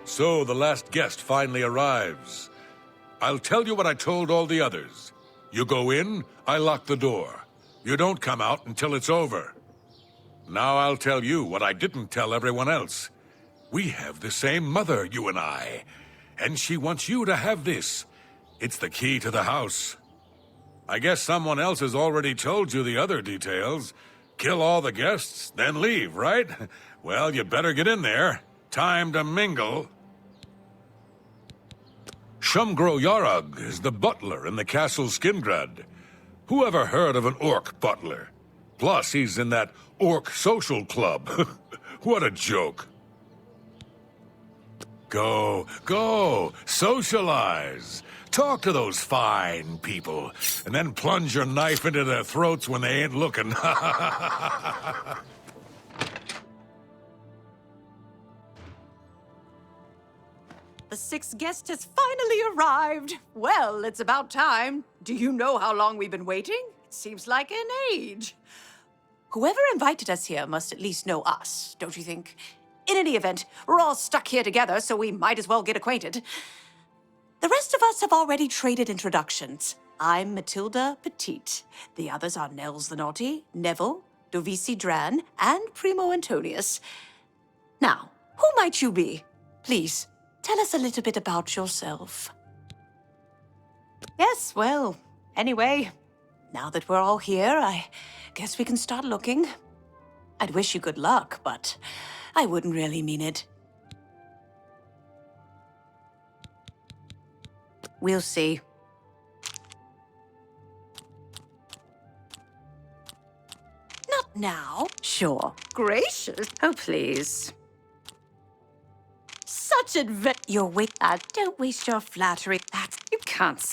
So the last guest finally arrives. I'll tell you what I told all the others. You go in, I lock the door. You don't come out until it's over. Now I'll tell you what I didn't tell everyone else. We have the same mother, you and I. And she wants you to have this. It's the key to the house. I guess someone else has already told you the other details. Kill all the guests, then leave, right? Well, you better get in there. Time to mingle. Shumgro Yarug is the butler in the castle Skingrad. Who ever heard of an orc butler? Plus, he's in that orc social club. What a joke. Go, socialize. Talk to those fine people, and then plunge your knife into their throats when they ain't looking. The sixth guest has finally arrived. Well, it's about time. Do you know how long we've been waiting? It seems like an age. Whoever invited us here must at least know us, don't you think? In any event, we're all stuck here together, so we might as well get acquainted. The rest of us have already traded introductions. I'm Matilda Petite. The others are Nels the Naughty, Neville, Dovisi Dran, and Primo Antonius. Now, who might you be? Please, tell us a little bit about yourself. Yes, well, anyway, now that we're all here, I guess we can start looking. I'd wish you good luck, but I wouldn't really mean it. We'll see. Not now. Sure. Gracious. Oh, please. Such You're don't waste your flattery. You can't.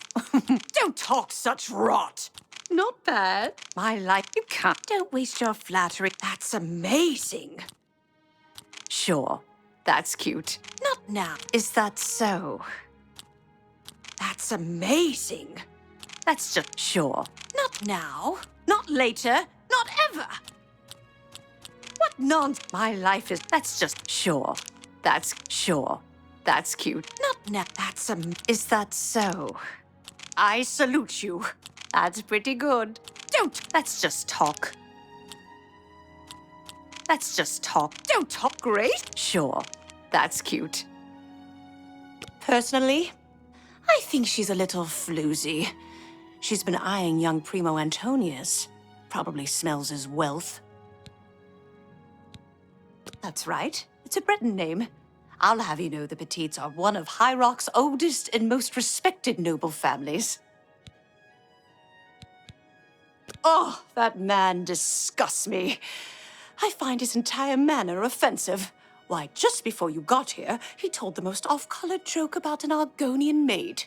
Don't talk such rot. Not bad. My life. You can't. Don't waste your flattery. That's amazing. Sure. That's cute. Not now. Is that so? That's amazing. That's just sure. Not now. Not later. Not ever. What nonsense. My life is. That's just sure. That's sure. That's cute. Not now. That's is that so? I salute you. That's pretty good. Don't. That's just talk. That's just talk. Don't talk. Great. Sure. That's cute. Personally, I think she's a little floozy. She's been eyeing young Primo Antonius. Probably smells his wealth. That's right. It's a Breton name. I'll have you know the Petites are one of High Rock's oldest and most respected noble families. Oh, that man disgusts me. I find his entire manner offensive. Why, just before you got here, he told the most off-colored joke about an Argonian maid.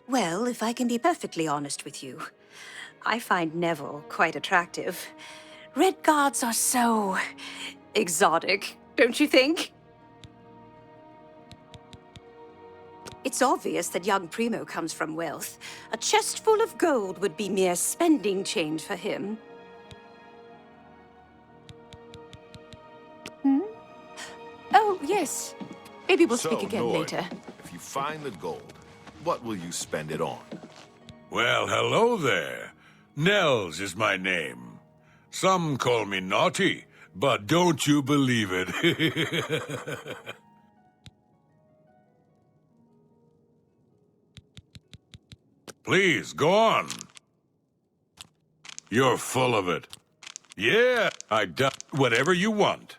Well, if I can be perfectly honest with you, I find Neville quite attractive. Red guards are so exotic, don't you think? It's obvious that young Primo comes from wealth. A chest full of gold would be mere spending change for him. Oh, yes. Maybe we'll speak again later. If you find the gold, what will you spend it on? Well, hello there. Nels is my name. Some call me naughty, but don't you believe it. Please, go on. You're full of it. Yeah, I do whatever you want.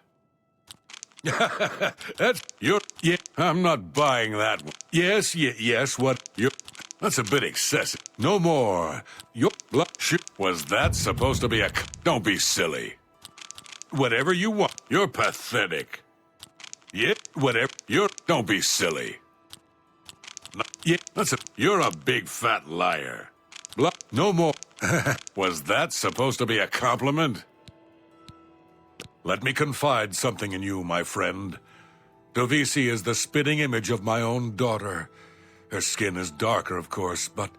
That's yeah, I'm not buying that one. Yes, what that's a bit excessive. No more. Was that supposed to be a don't be silly. Whatever you want. You're pathetic. Yeah, whatever. Don't be silly. No, yeah, you're a big fat liar. No more. Was that supposed to be a compliment? Let me confide something in you, my friend. Dovisi is the spitting image of my own daughter. Her skin is darker, of course, but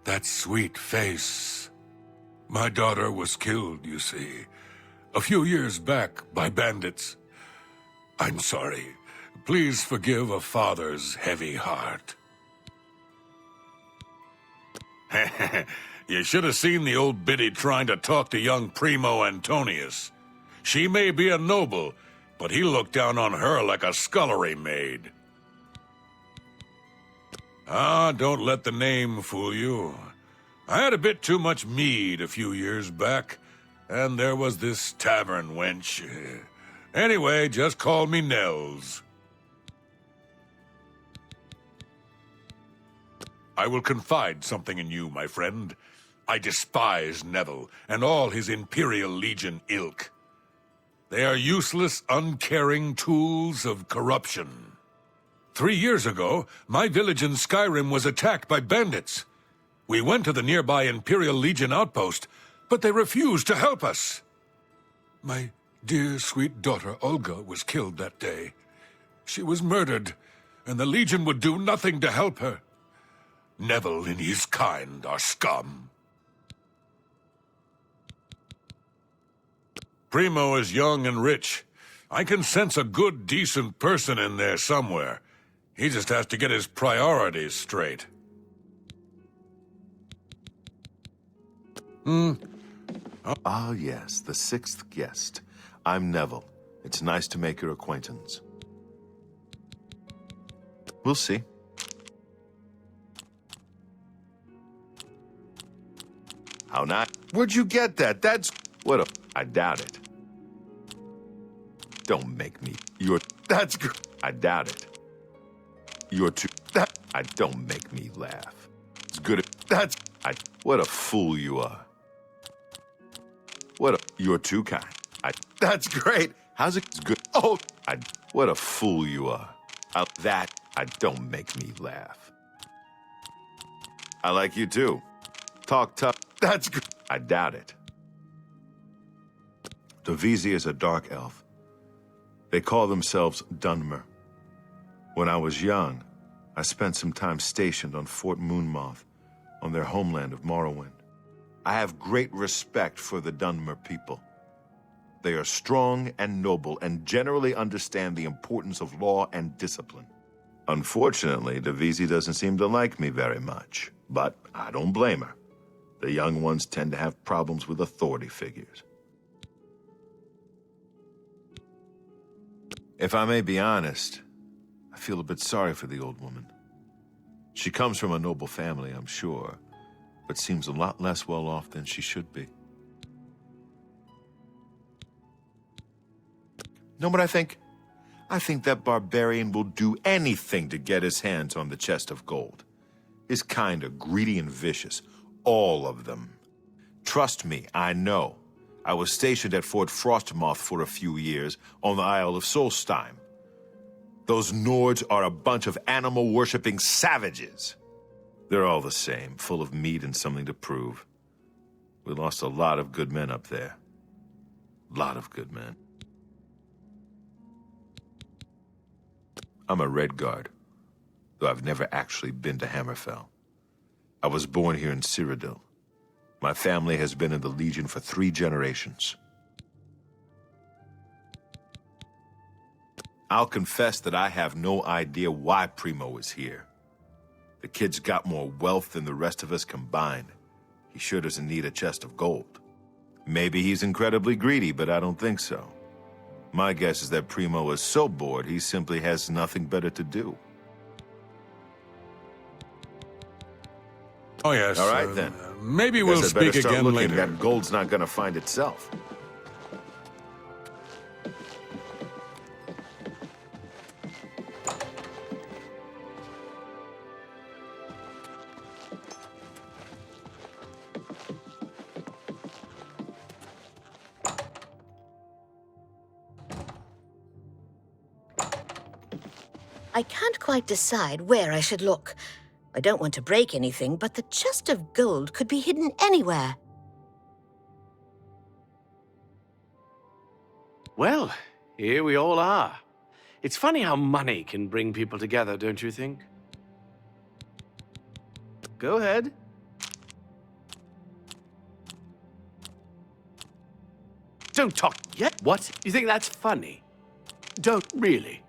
that sweet face. My daughter was killed, you see, a few years back by bandits. I'm sorry. Please forgive a father's heavy heart. You should have seen the old biddy trying to talk to young Primo Antonius. She may be a noble, but he looked down on her like a scullery maid. Ah, don't let the name fool you. I had a bit too much mead a few years back, and there was this tavern wench. Anyway, just call me Nels. I will confide something in you, my friend. I despise Neville and all his Imperial Legion ilk. They are useless, uncaring tools of corruption. 3 years ago, my village in Skyrim was attacked by bandits. We went to the nearby Imperial Legion outpost, but they refused to help us. My dear, sweet daughter Olga was killed that day. She was murdered, and the Legion would do nothing to help her. Neville and his kind are scum. Primo is young and rich. I can sense a good, decent person in there somewhere. He just has to get his priorities straight. Ah, yes, the sixth guest. I'm Neville. It's nice to make your acquaintance. We'll see. How not? Where'd you get that? That's... What a... I doubt it. Don't make me... That's... I doubt it. You're too... I don't make me laugh. It's good... That's... What a fool you are. What a... You're too kind. That's great. How's it... It's good... Oh... What a fool you are. Don't make me laugh. I like you too. Talk tough. That's good. I doubt it. Dovizzi is a dark elf. They call themselves Dunmer. When I was young, I spent some time stationed on Fort Moonmoth, on their homeland of Morrowind. I have great respect for the Dunmer people. They are strong and noble and generally understand the importance of law and discipline. Unfortunately, Dovizzi doesn't seem to like me very much, but I don't blame her. The young ones tend to have problems with authority figures. If I may be honest, I feel a bit sorry for the old woman. She comes from a noble family, I'm sure, but seems a lot less well off than she should be. Know what I think? I think that barbarian will do anything to get his hands on the chest of gold. His kind are greedy and vicious. All of them. Trust me, I know. I was stationed at Fort Frostmoth for a few years on the Isle of Solstheim. Those Nords are a bunch of animal-worshipping savages. They're all the same, full of meat and something to prove. We lost a lot of good men up there. A lot of good men. I'm a Red Guard, though I've never actually been to Hammerfell. I was born here in Cyrodiil. My family has been in the Legion for 3 generations. I'll confess that I have no idea why Primo is here. The kid's got more wealth than the rest of us combined. He sure doesn't need a chest of gold. Maybe he's incredibly greedy, but I don't think so. My guess is that Primo is so bored he simply has nothing better to do. Oh, yes. All right, then. Maybe we'll Guess I'd better speak start again looking. later. That gold's not gonna find itself. I can't quite decide where I should look. I don't want to break anything, but the chest of gold could be hidden anywhere. Well, here we all are. It's funny how money can bring people together, don't you think? Go ahead. Don't talk yet. What? You think that's funny? Don't really.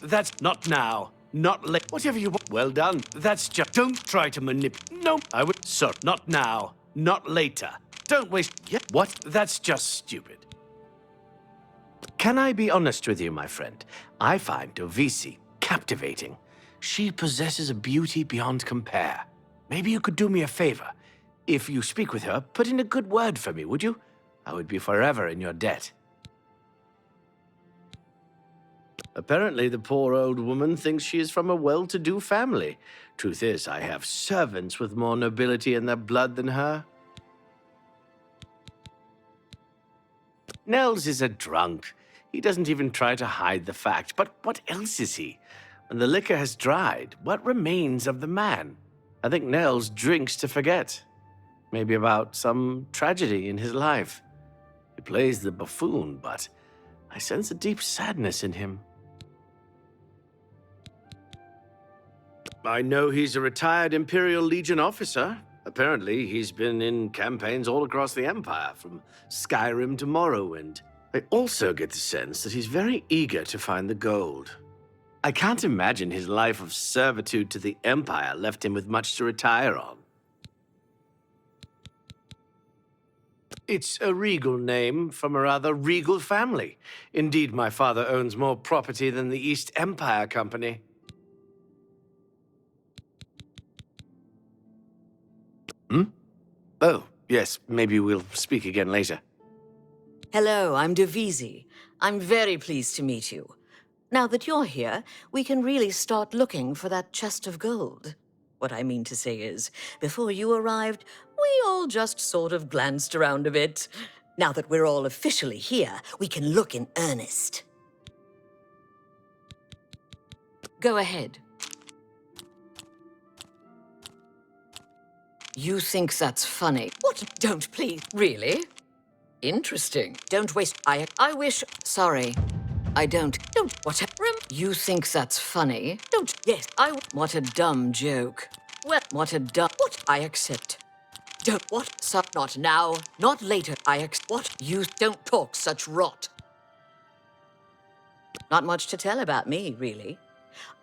That's not now. Not late. Whatever you want. Well done. That's just. Don't try to manipulate. No, I would. Sir, not now. Not later. Don't waste. Yeah. What? That's just stupid. Can I be honest with you, my friend? I find Dovisi captivating. She possesses a beauty beyond compare. Maybe you could do me a favor. If you speak with her, put in a good word for me, would you? I would be forever in your debt. Apparently, the poor old woman thinks she is from a well-to-do family. Truth is, I have servants with more nobility in their blood than her. Nels is a drunk. He doesn't even try to hide the fact. But what else is he? When the liquor has dried, what remains of the man? I think Nels drinks to forget. Maybe about some tragedy in his life. He plays the buffoon, but I sense a deep sadness in him. I know he's a retired Imperial Legion officer. Apparently, he's been in campaigns all across the Empire, from Skyrim to Morrowind. I also get the sense that he's very eager to find the gold. I can't imagine his life of servitude to the Empire left him with much to retire on. It's a regal name from a rather regal family. Indeed, my father owns more property than the East Empire Company. Oh, yes, maybe we'll speak again later. Hello, I'm Dovisi. I'm very pleased to meet you. Now that you're here, we can really start looking for that chest of gold. What I mean to say is, before you arrived, we all just sort of glanced around a bit. Now that we're all officially here, we can look in earnest. Go ahead. You think that's funny? What? Don't, please. Really? Interesting. Don't waste. I wish. Sorry. I don't. What? You think that's funny? Don't. Yes. What a dumb joke. Well, what a dumb. What? I accept. Don't. What? So, not now. Not later. What? You don't talk such rot. Not much to tell about me, really.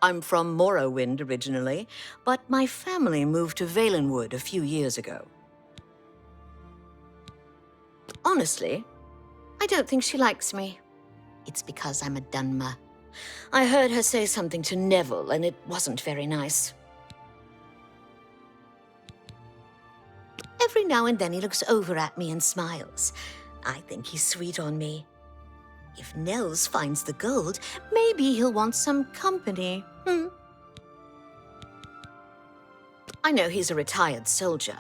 I'm from Morrowind originally, but my family moved to Valenwood a few years ago. Honestly, I don't think she likes me. It's because I'm a Dunmer. I heard her say something to Neville, and it wasn't very nice. Every now and then he looks over at me and smiles. I think he's sweet on me. If Nels finds the gold, maybe he'll want some company. I know he's a retired soldier,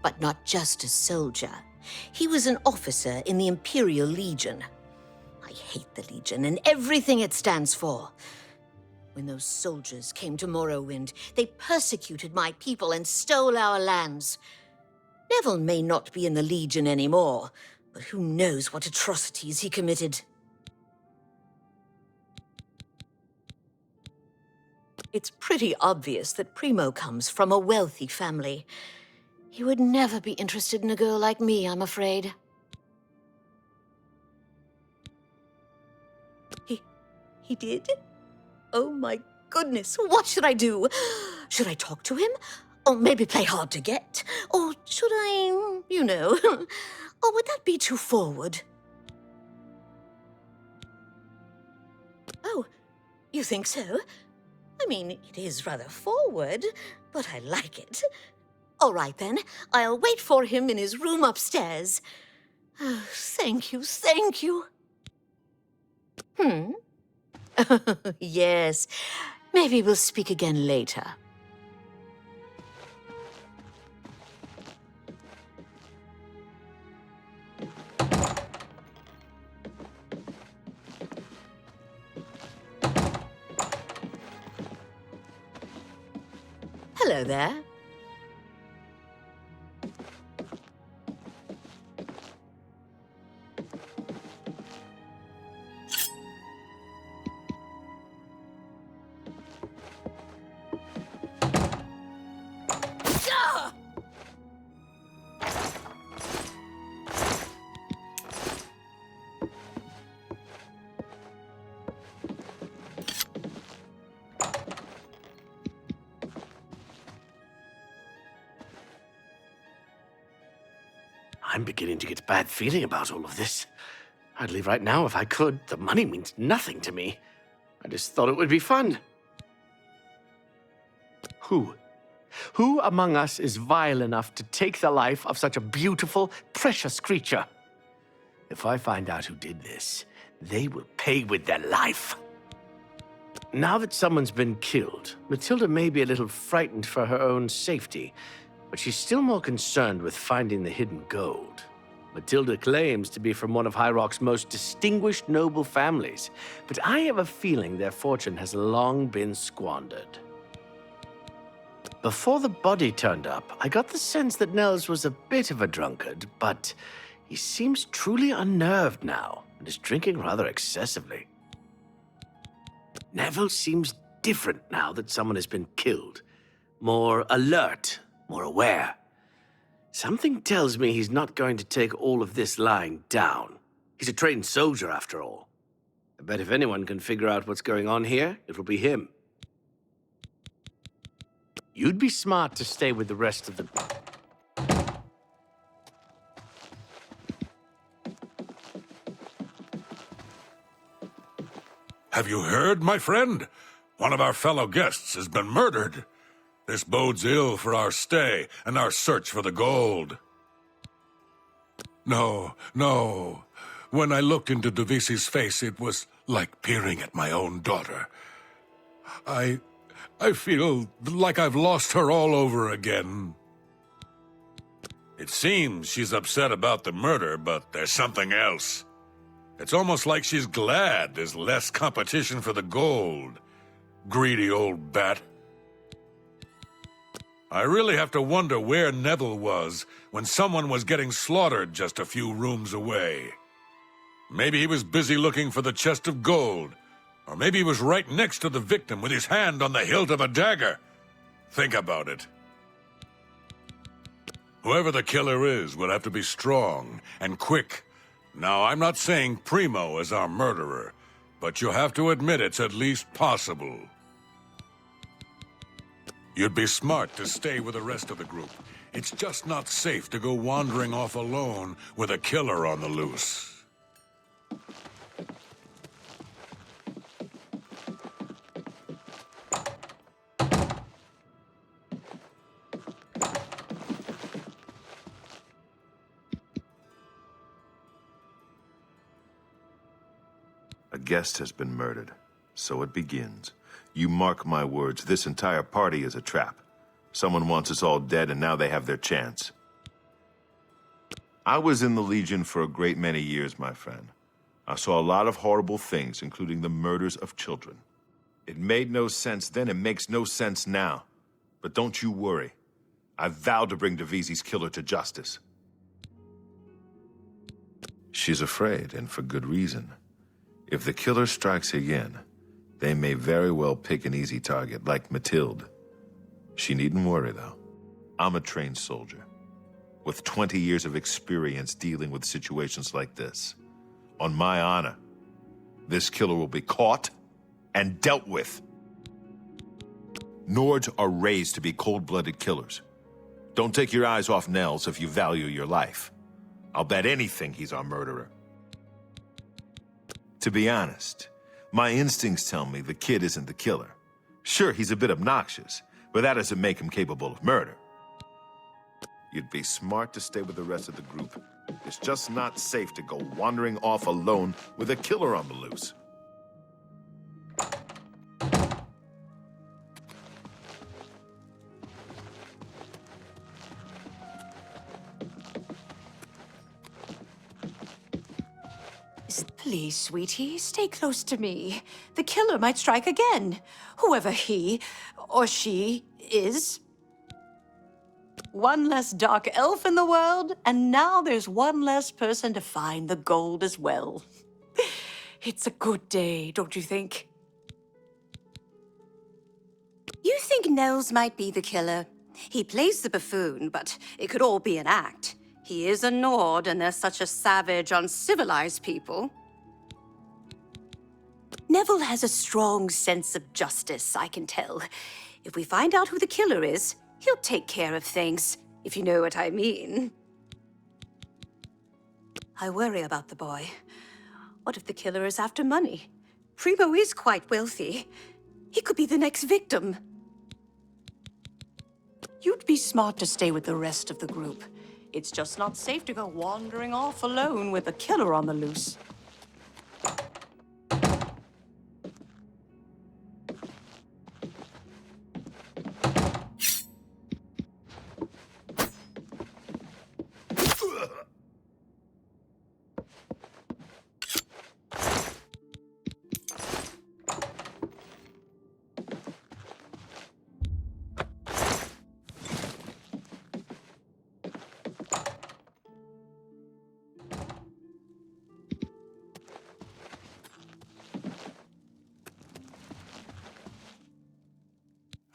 but not just a soldier. He was an officer in the Imperial Legion. I hate the Legion and everything it stands for. When those soldiers came to Morrowind, they persecuted my people and stole our lands. Neville may not be in the Legion anymore, but who knows what atrocities he committed. It's pretty obvious that Primo comes from a wealthy family. He would never be interested in a girl like me, I'm afraid. He did? Oh my goodness, what should I do? Should I talk to him? Or maybe play hard to get? Or should I, you know, or would that be too forward? Oh, you think so? I mean, it is rather forward, but I like it. All right, then. I'll wait for him in his room upstairs. Oh, thank you, thank you. Yes. Maybe we'll speak again later. Hello there. I'm beginning to get a bad feeling about all of this. I'd leave right now if I could. The money means nothing to me. I just thought it would be fun. Who among us is vile enough to take the life of such a beautiful, precious creature? If I find out who did this, they will pay with their life. Now that someone's been killed, Matilda may be a little frightened for her own safety, but she's still more concerned with finding the hidden gold. Matilda claims to be from one of High Rock's most distinguished noble families, but I have a feeling their fortune has long been squandered. Before the body turned up, I got the sense that Nels was a bit of a drunkard, but he seems truly unnerved now and is drinking rather excessively. Neville seems different now that someone has been killed. More alert, more aware. Something tells me he's not going to take all of this lying down. He's a trained soldier, after all. I bet if anyone can figure out what's going on here, it will be him. You'd be smart to stay with the rest of the... Have you heard, my friend? One of our fellow guests has been murdered. This bodes ill for our stay and our search for the gold. No. When I looked into Devisi's face, it was like peering at my own daughter. I feel like I've lost her all over again. It seems she's upset about the murder, but there's something else. It's almost like she's glad there's less competition for the gold. Greedy old bat. I really have to wonder where Neville was when someone was getting slaughtered just a few rooms away. Maybe he was busy looking for the chest of gold. Or maybe he was right next to the victim with his hand on the hilt of a dagger. Think about it. Whoever the killer is will have to be strong and quick. Now, I'm not saying Primo is our murderer, but you have to admit it's at least possible. You'd be smart to stay with the rest of the group. It's just not safe to go wandering off alone with a killer on the loose. A guest has been murdered, so it begins. You mark my words, this entire party is a trap. Someone wants us all dead, and now they have their chance. I was in the Legion for a great many years, my friend. I saw a lot of horrible things, including the murders of children. It made no sense then, it makes no sense now. But don't you worry. I vowed to bring Devisi's killer to justice. She's afraid, and for good reason. If the killer strikes again, they may very well pick an easy target, like Matilde. She needn't worry, though. I'm a trained soldier, with 20 years of experience dealing with situations like this. On my honor, this killer will be caught and dealt with. Nords are raised to be cold-blooded killers. Don't take your eyes off Nels if you value your life. I'll bet anything he's our murderer. To be honest, my instincts tell me the kid isn't the killer. Sure, he's a bit obnoxious, but that doesn't make him capable of murder. You'd be smart to stay with the rest of the group. It's just not safe to go wandering off alone with a killer on the loose. Please, sweetie, stay close to me. The killer might strike again, whoever he or she is. One less dark elf in the world, and now there's one less person to find the gold as well. It's a good day, don't you think? You think Nels might be the killer? He plays the buffoon, but it could all be an act. He is a Nord, and they're such a savage, uncivilized people. Neville has a strong sense of justice, I can tell. If we find out who the killer is, he'll take care of things, if you know what I mean. I worry about the boy. What if the killer is after money? Primo is quite wealthy. He could be the next victim. You'd be smart to stay with the rest of the group. It's just not safe to go wandering off alone with a killer on the loose.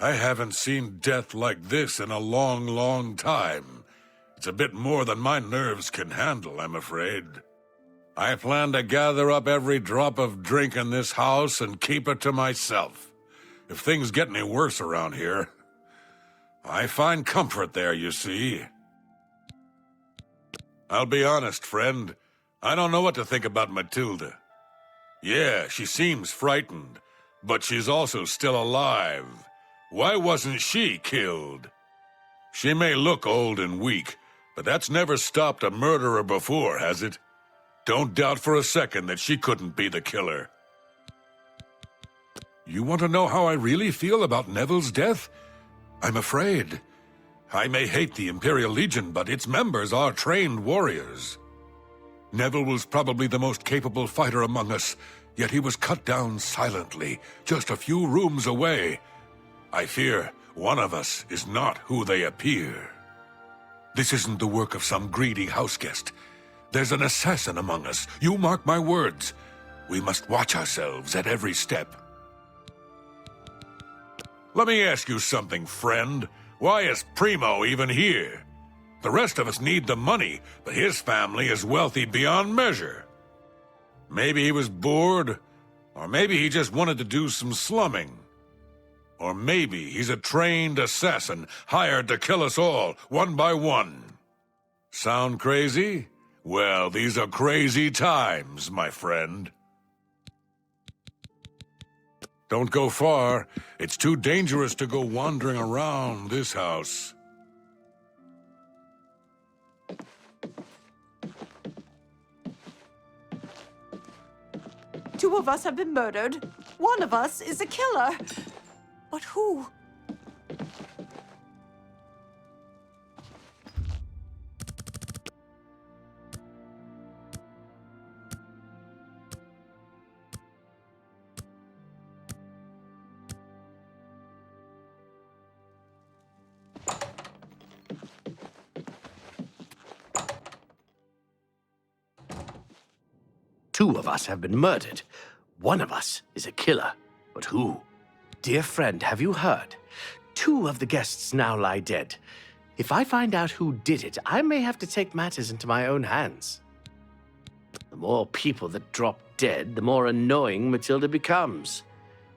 I haven't seen death like this in a long, long time. It's a bit more than my nerves can handle, I'm afraid. I plan to gather up every drop of drink in this house and keep it to myself. If things get any worse around here, I find comfort there, you see. I'll be honest, friend. I don't know what to think about Matilda. Yeah, she seems frightened, but she's also still alive. Why wasn't she killed? She may look old and weak, but that's never stopped a murderer before, has it? Don't doubt for a second that she couldn't be the killer. You want to know how I really feel about Neville's death? I'm afraid. I may hate the Imperial Legion, but its members are trained warriors. Neville was probably the most capable fighter among us, yet he was cut down silently, just a few rooms away. I fear one of us is not who they appear. This isn't the work of some greedy houseguest. There's an assassin among us. You mark my words. We must watch ourselves at every step. Let me ask you something, friend. Why is Primo even here? The rest of us need the money, but his family is wealthy beyond measure. Maybe he was bored, or maybe he just wanted to do some slumming. Or maybe he's a trained assassin hired to kill us all, one by one. Sound crazy? Well, these are crazy times, my friend. Don't go far. It's too dangerous to go wandering around this house. Two of us have been murdered. One of us is a killer. But who? Two of us have been murdered. One of us is a killer. But who? Dear friend, have you heard? Two of the guests now lie dead. If I find out who did it, I may have to take matters into my own hands. The more people that drop dead, the more annoying Matilda becomes.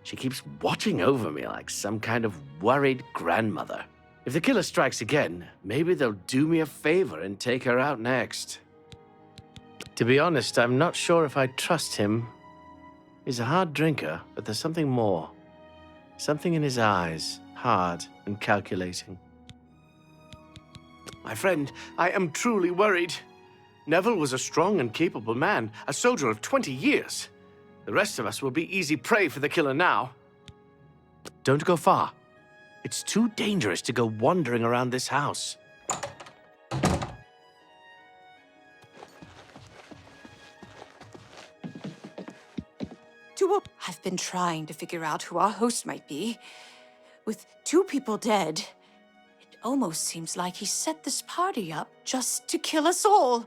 She keeps watching over me like some kind of worried grandmother. If the killer strikes again, maybe they'll do me a favor and take her out next. To be honest, I'm not sure if I trust him. He's a hard drinker, but there's something more. Something in his eyes, hard and calculating. My friend, I am truly worried. Neville was a strong and capable man, a soldier of 20 years. The rest of us will be easy prey for the killer now. Don't go far. It's too dangerous to go wandering around this house. I've been trying to figure out who our host might be. With two people dead, it almost seems like he set this party up just to kill us all.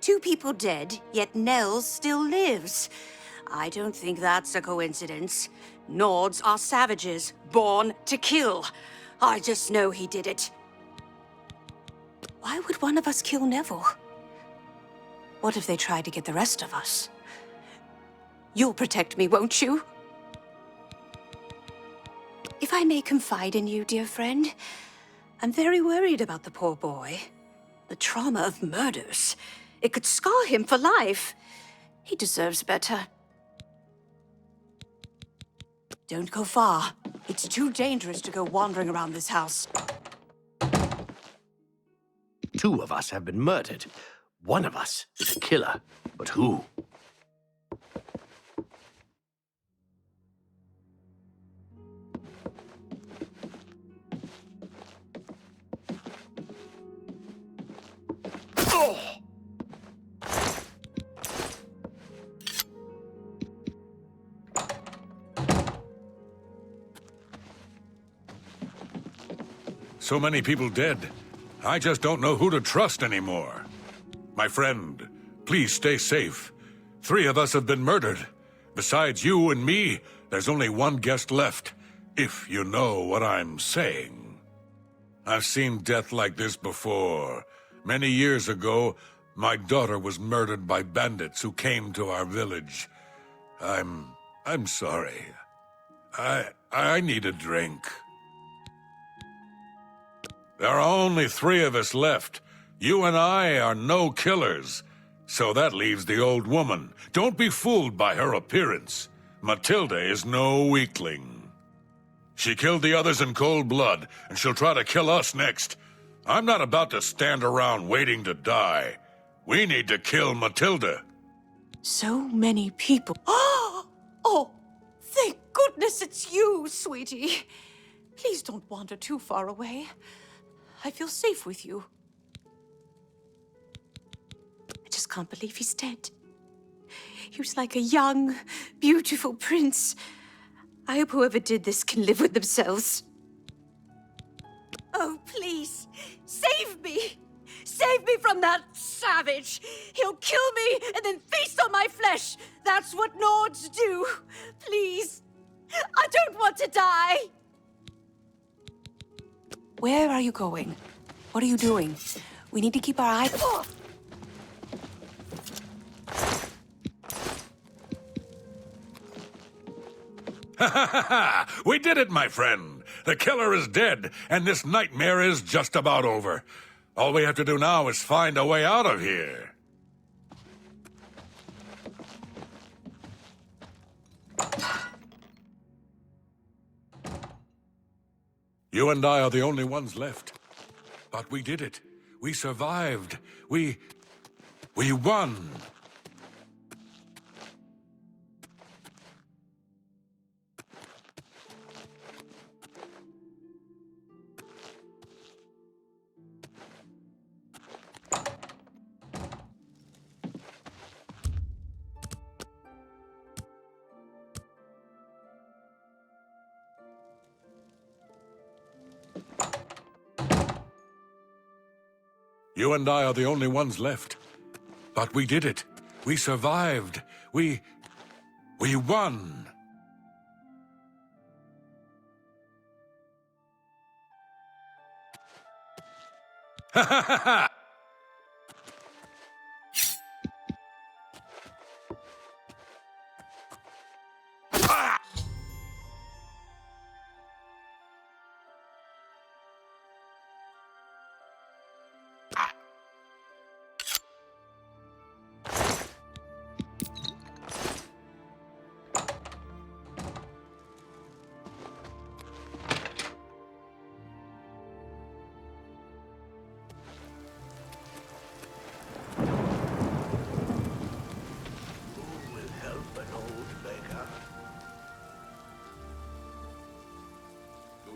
Two people dead, yet Nell still lives. I don't think that's a coincidence. Nords are savages, born to kill. I just know he did it. Why would one of us kill Neville? What if they tried to get the rest of us? You'll protect me, won't you? If I may confide in you, dear friend, I'm very worried about the poor boy. The trauma of murders. It could scar him for life. He deserves better. Don't go far. It's too dangerous to go wandering around this house. 2 of us have been murdered. 1 of us is a killer. But who? So many people dead. I just don't know who to trust anymore. My friend, please stay safe. 3 of us have been murdered. Besides you and me, there's only 1 guest left, if you know what I'm saying. I've seen death like this before. Many years ago, my daughter was murdered by bandits who came to our village. I'm sorry. I need a drink. There are only 3 of us left. You and I are no killers. So that leaves the old woman. Don't be fooled by her appearance. Matilda is no weakling. She killed the others in cold blood, and she'll try to kill us next. I'm not about to stand around waiting to die. We need to kill Matilda. So many people. Oh, thank goodness it's you, sweetie. Please don't wander too far away. I feel safe with you. I just can't believe he's dead. He was like a young, beautiful prince. I hope whoever did this can live with themselves. Oh, please, save me! Save me from that savage! He'll kill me and then feast on my flesh! That's what Nords do! Please! I don't want to die! Where are you going? What are you doing? We need to keep our eye... Oh! Ha ha ha ha! We did it, my friend! The killer is dead, and this nightmare is just about over. All we have to do now is find a way out of here. You and I are the only ones left. But we did it. We survived. We won. You and I are the only ones left. But we did it. We survived. We won. Ha ha ha ha!